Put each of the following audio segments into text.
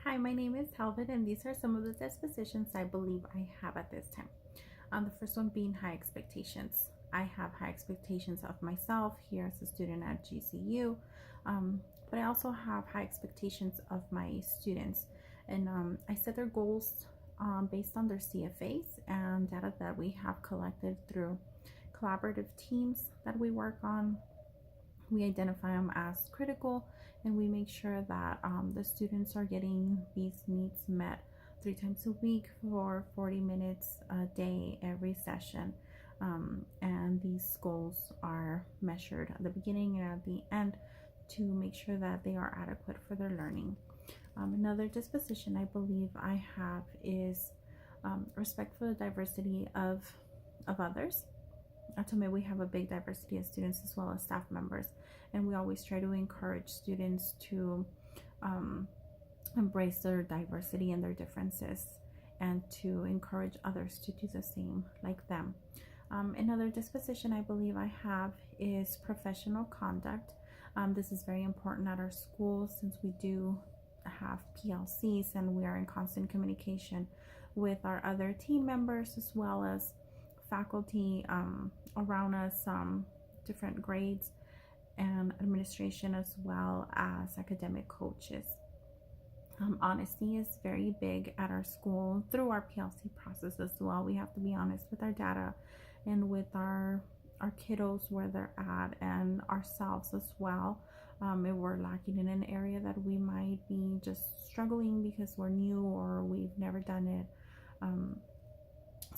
Hi, my name is Jelvin, and these are some of the dispositions I believe I have at this time. The first one being high expectations. I have high expectations of myself here as a student at GCU, but I also have high expectations of my students. And I set their goals based on their CFAs and data that we have collected through collaborative teams that we work on. We identify them as critical, and we make sure that the students are getting these needs met 3 times a week for 40 minutes a day every session. And these goals are measured at the beginning and at the end to make sure that they are adequate for their learning. Another disposition I believe I have is respect for the diversity of others. To me, we have a big diversity of students as well as staff members, and we always try to encourage students to embrace their diversity and their differences, and to encourage others to do the same like them. Another disposition I believe I have is professional conduct. This is very important at our school since we do have PLCs and we are in constant communication with our other team members as well as faculty around us, different grades and administration, as well as academic coaches. Honesty is very big at our school through our PLC process as well. We have to be honest with our data and with our kiddos where they're at, and ourselves as well. If we're lacking in an area that we might be just struggling because we're new or we've never done it.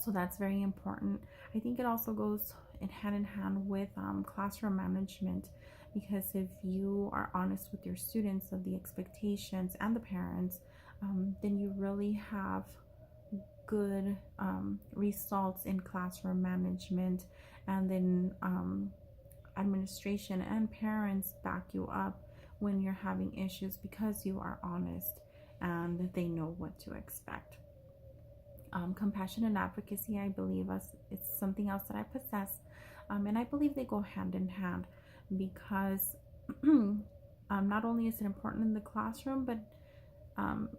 So that's very important. I think it also goes hand in hand with classroom management, because if you are honest with your students of the expectations and the parents, then you really have good results in classroom management, and then administration and parents back you up when you're having issues because you are honest and they know what to expect. Compassion and advocacy, I believe, it's something else that I possess, and I believe they go hand in hand, because not only is it important in the classroom, but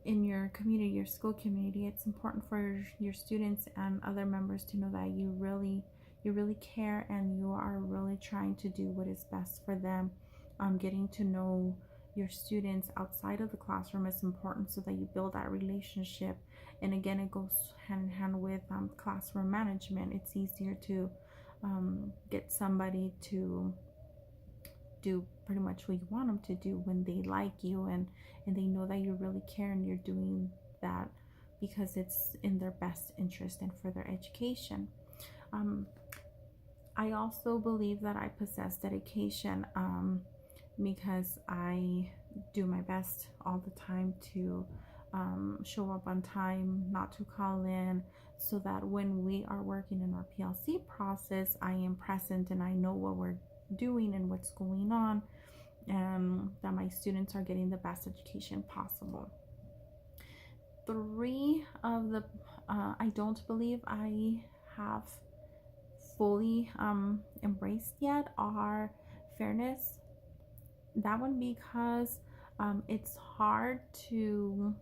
in your community, your school community, it's important for your students and other members to know that you really care and you are really trying to do what is best for them. Getting to know your students outside of the classroom is important so that you build that relationship. And again, it goes hand in hand with classroom management. It's easier to get somebody to do pretty much what you want them to do when they like you and they know that you really care and you're doing that because it's in their best interest and for their education. I also believe that I possess dedication, because I do my best all the time to show up on time, not to call in, so that when we are working in our PLC process, I am present and I know what we're doing and what's going on, and that my students are getting the best education possible. 3 of the I don't believe I have fully embraced yet are fairness. That one because it's hard to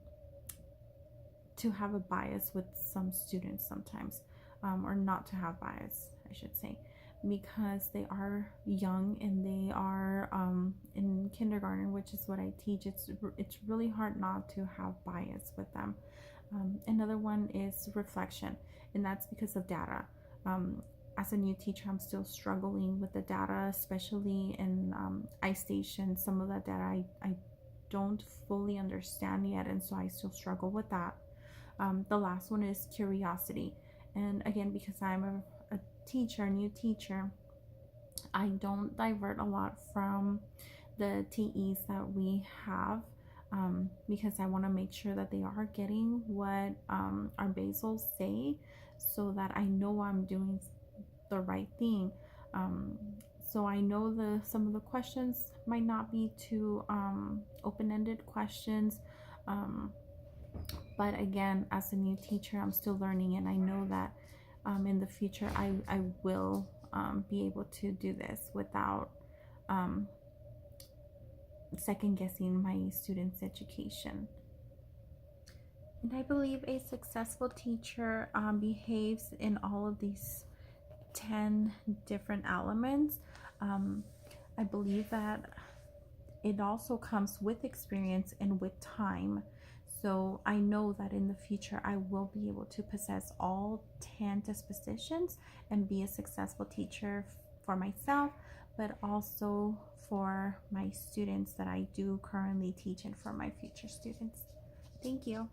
have a bias with some students sometimes, or not to have bias, I should say, because they are young and they are in kindergarten, which is what I teach. It's really hard not to have bias with them. Another one is reflection, and that's because of data. As a new teacher, I'm still struggling with the data, especially in iStation. Some of that data I don't fully understand yet, and so I still struggle with that. The last one is curiosity, and again, because I'm a teacher, a new teacher, I don't divert a lot from the TEs that we have, because I want to make sure that they are getting what our basals say, so that I know I'm doing the right thing. So I know some of the questions might not be too open-ended questions, but again, as a new teacher, I'm still learning, and I know that in the future I will be able to do this without second guessing my students' education. And I believe a successful teacher behaves in all of these 10 different elements. I believe that it also comes with experience and with time. So I know that in the future I will be able to possess all 10 dispositions and be a successful teacher for myself, but also for my students that I do currently teach and for my future students. Thank you.